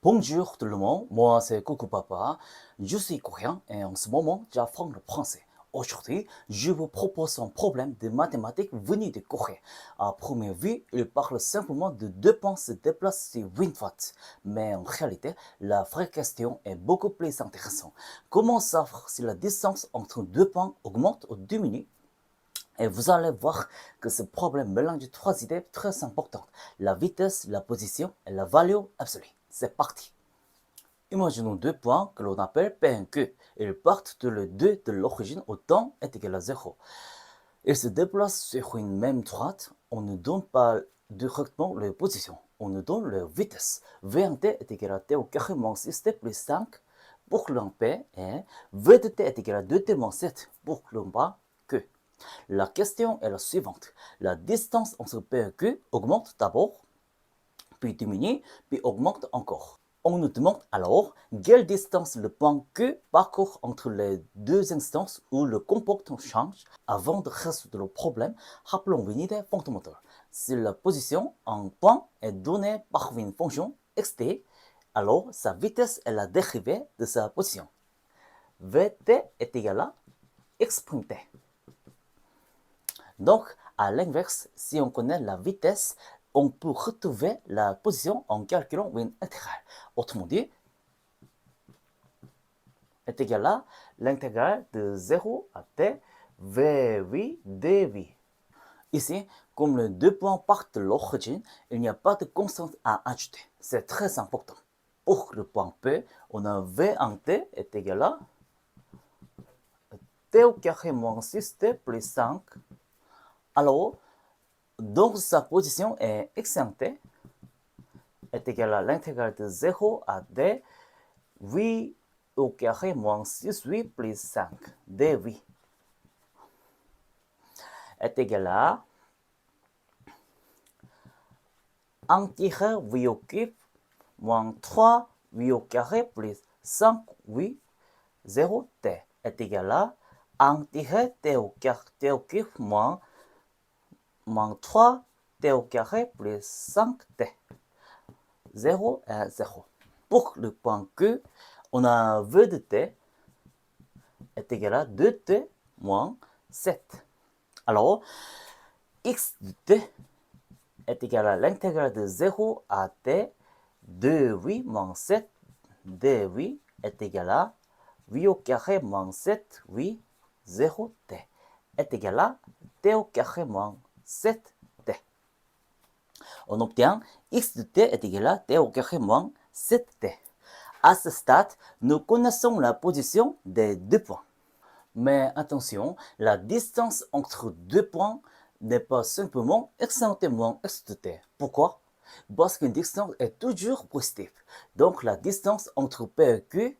Bonjour tout le monde, moi c'est Coucou Papa, je suis coréen et en ce moment j'apprends le français. Aujourd'hui, je vous propose un problème de mathématiques venu de Corée. À première vue, il parle simplement de deux points se déplacent sur une fois. Mais en réalité, la vraie question est beaucoup plus intéressante. Comment savoir si la distance entre deux points augmente ou diminue? Et vous allez voir que ce problème mélange trois idées très importantes. La vitesse, la position et la valeur absolue. C'est parti. Imaginons deux points que l'on appelle P et Q. Ils partent de le 2 de l'origine au temps est égal à 0. Ils se déplacent sur une même droite. On ne donne pas directement leur position. On nous donne leur vitesse. V en t est égal à t au carré moins 6t plus 5 pour l'un P et V de t est égal à 2t moins 7 pour l'un bas Q. La question est la suivante. La distance entre P et Q augmente d'abord, puis diminue, puis augmente encore. On nous demande alors quelle distance le point Q parcourt entre les deux instances où le comportement change. Avant de résoudre le problème, rappelons une idée fondamentale. Si la position en point est donnée par une fonction xt, alors sa vitesse est la dérivée de sa position. Vt est égal à x'. Donc, à l'inverse, si on connaît la vitesse, on peut retrouver la position en calculant une intégrale. Autrement dit, est égal à l'intégrale de 0 à t v8 dv. Ici, comme les deux points partent de l'origine, il n'y a pas de constante à ajouter. C'est très important. Pour le point P, on a v en t est égal à t au carré moins 6t plus 5. Alors, donc sa position est x en t est égal à l'intégrale de 0 à d 8 au carré moins 6, 8 plus 5, d8 est égal à 1 tiré 8 au cube moins 3, 8 au carré plus 5, 8, 0, t est égal à 1 tiré t au cube moins 3, t au carré plus 5t. 0 et 0. Pour le point Q, on a v de t est égal à 2t moins 7. Alors, x de t est égal à l'intégrale de 0 à t de 8 moins 7 d8 est égal à 8 au carré moins 7, 8, 0, t est égal à t au carré moins 7t. On obtient x de t est égal à t au carré moins 7t. À ce stade, nous connaissons la position des deux points. Mais attention, la distance entre deux points n'est pas simplement x en t moins x de t. Pourquoi? Parce qu'une distance est toujours positive. Donc la distance entre P et Q,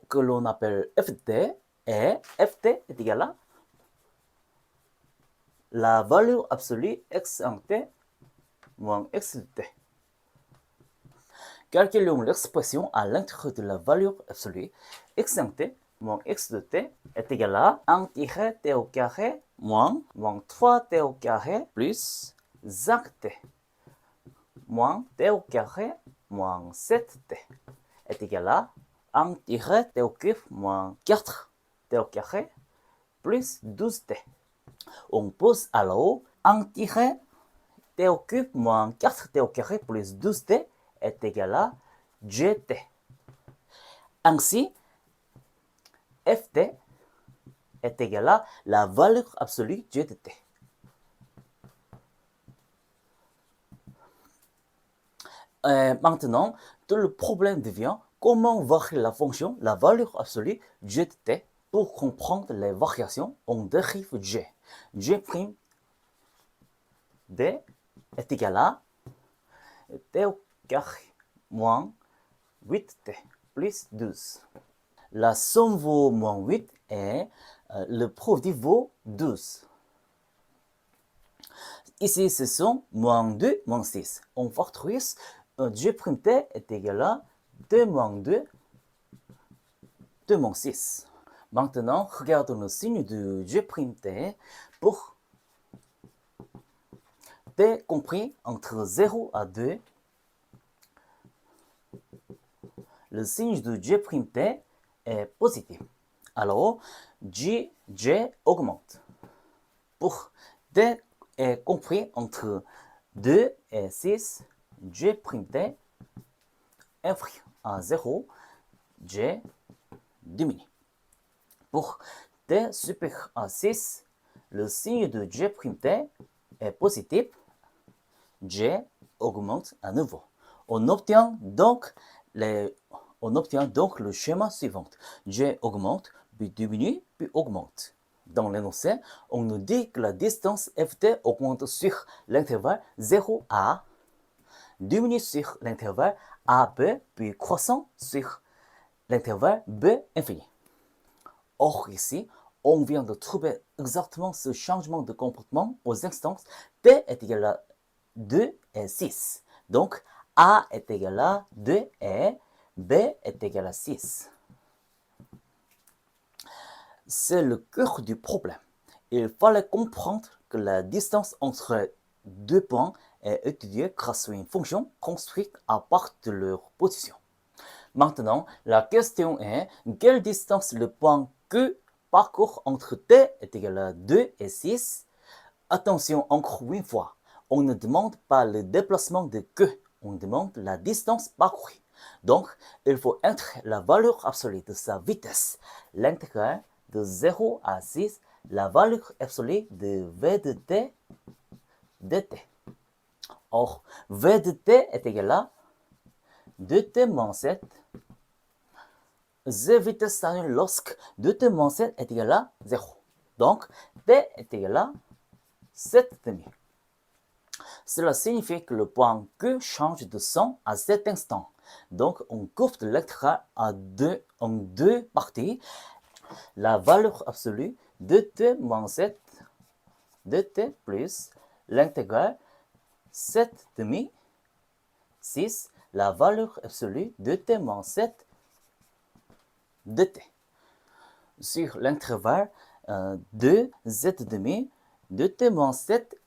que l'on appelle ft, et ft est égal à la valeur absolue x en t moins x de t. Calculons l'expression à l'intérieur de la valeur absolue. X en t moins x de t est égal à 1 tiré t au carré moins 3t au carré plus 5t moins t au carré moins 7t est égal à 1 tiré t au cube moins 4t au carré plus 12t. On pose alors 1 tiré t au cube moins 4t au carré plus 12t est égal à gt. Ainsi, ft est égal à la valeur absolue g de t. Maintenant, tout le problème devient comment varier la fonction, la valeur absolue g de t. Pour comprendre les variations, on dérive g. G' d est égal à t au carré moins 8t plus 12. La somme vaut moins 8 et le produit vaut 12. Ici, ce sont moins 2, moins 6. On factorise, g' t est égal à 2 moins 2, 2 moins 6. Maintenant, regardons le signe de g' t pour t compris entre 0 à 2. le signe de G'(t) est positif. Alors, J augmente. Pour t est compris entre 2 et 6, G'(t) inférieur à 0, G diminue. Pour t supérieur à 6, le signe de G'(t) est positif, G augmente à nouveau. On obtient donc le schéma suivant. G augmente, puis diminue, puis augmente. Dans l'énoncé, on nous dit que la distance ft augmente sur l'intervalle 0 a, diminue sur l'intervalle ab, puis croissant sur l'intervalle b infini. Or, ici, on vient de trouver exactement ce changement de comportement aux instances t est égal à 2 et 6. Donc, a est égal à 2 et b est égal à 6. C'est le cœur du problème. Il fallait comprendre que la distance entre deux points est étudiée grâce à une fonction construite à partir de leur position. Maintenant, la question est quelle distance le point Q parcourt entre t est égal à 2 et 6. Attention, encore une fois, on ne demande pas le déplacement de Q, on demande la distance parcourue. Donc, il faut entrer la valeur absolue de sa vitesse, l'intégrale de 0 à 6, la valeur absolue de v de t dt. Or, v de t est égal à 2t moins 7. Z vitesse s'annule lorsque 2t moins 7 est égal à 0. Donc, t est égal à 7,5. Cela signifie que le point Q change de 100 à cet instant. Donc, on coupe l'intégrale en deux parties. La valeur absolue de t moins 7 de t plus l'intégrale 7,5 6, la valeur absolue de t moins 7 de t. Sur l'intervalle de z' de t moins 7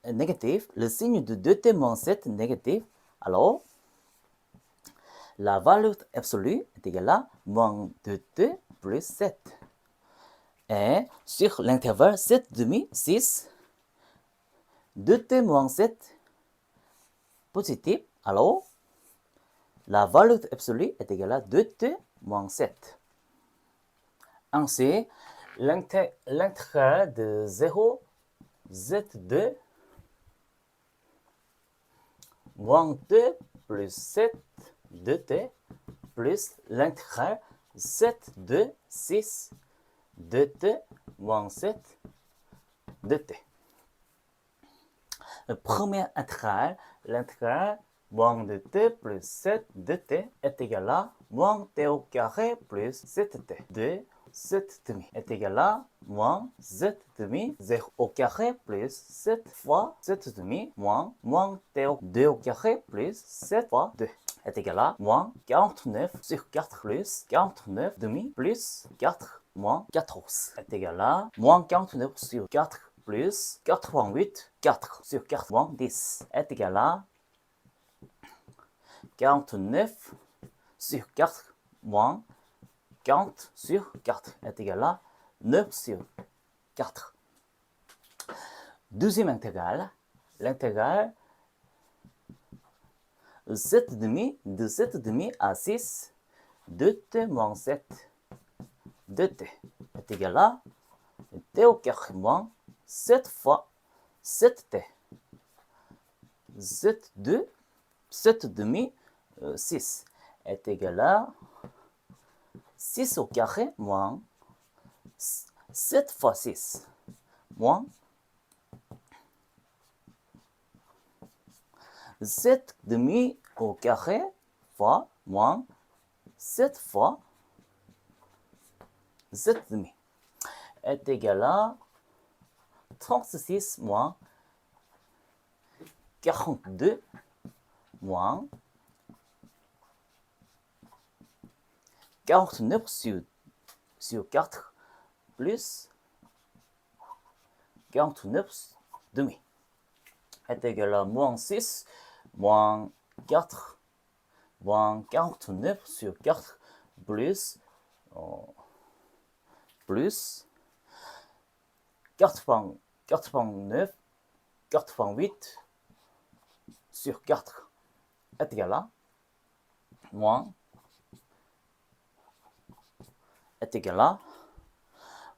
négatif, le signe de 2t moins 7 négatif, alors la valeur absolue est égale à moins 2t plus 7. Et sur l'intervalle 7,5, 6, 2t moins 7 positif, alors la valeur absolue est égale à 2t moins 7. Ainsi, l'intégrale de 0, z2, moins 2 plus 7 2t plus l'intégrale 7 de 6 2t moins 7 2t. La première intégrale, l'intégrale moins 2t plus 7 2t est égal à moins t au carré plus 7t. 2 7 demi est égal à moins z demi 0 au carré plus 7 fois 7 demi moins t au 2 au carré plus 7 fois 2 est égal à moins 49 sur 4 plus 49 demi plus 4 moins 14 est égal à moins 49 sur 4 plus 88 4 sur 4 moins 10 est égal à 49 sur 4 moins 40 sur 4 est égal à 9 sur 4. Deuxième intégrale, l'intégrale 7 demi de 7 demi à 6, 2t moins 7, 2t est égal à t au carré moins 7 fois 7t. 7 demi 6 est égal à 6 au carré moins 7 fois 6 moins 7 demi au carré fois moins 7 fois 7 demi est égal à 36 moins 42 moins 49 sur 4 plus 49 demi est égal à moins 6 moins 4 moins 49 sur 4 plus, plus 4,9, 4,8 sur 4 est égal à moins est égal à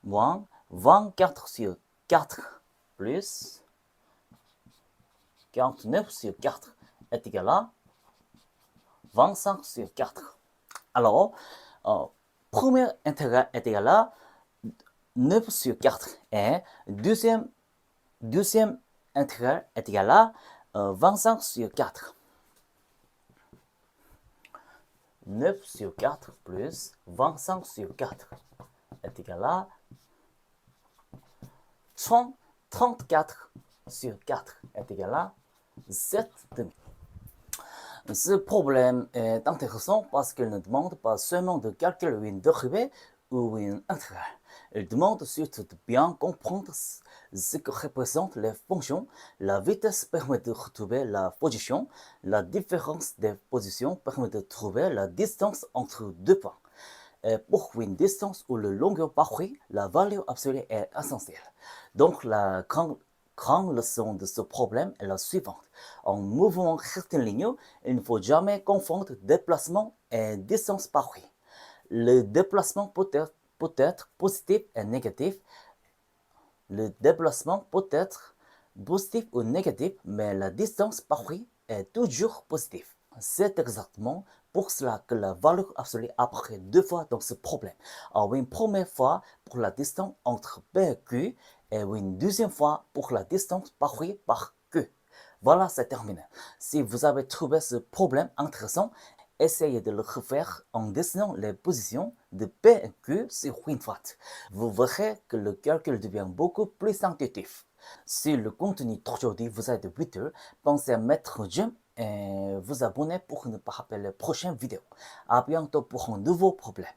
moins 24 sur 4 plus 49 sur 4 est égal à 25 sur 4. Alors, première intégrale est égal à 9 sur 4 et deuxième intégrale est égal à 25 sur 4. 9 sur 4 plus 25 sur 4 est égal à 34 sur 4 est égal à 7,5. Ce problème est intéressant parce qu'il ne demande pas seulement de calculer une dérivée ou une intégrale. Il demande surtout de bien comprendre ce que représentent les fonctions. La vitesse permet de retrouver la position. La différence des positions permet de trouver la distance entre deux points. Et pour une distance ou la longueur parcourue, la valeur absolue est essentielle. Donc la grande leçon de ce problème est la suivante. En mouvant rectiligne, il ne faut jamais confondre déplacement et distance parcourue. Le déplacement peut être positif et négatif. Le déplacement peut être positif ou négatif, mais la distance parcourue est toujours positive. C'est exactement pour cela que la valeur absolue apparaît deux fois dans ce problème. Alors, une première fois pour la distance entre P et Q et une deuxième fois pour la distance parcourue par Q. Voilà, c'est terminé. Si vous avez trouvé ce problème intéressant, essayez de le refaire en dessinant les positions de P et Q sur une flotte. Vous verrez que le calcul devient beaucoup plus intuitif. Si le contenu d'aujourd'hui vous a été utile, pensez à mettre j'aime et vous abonner pour ne pas rater les prochaines vidéos. À bientôt pour un nouveau problème.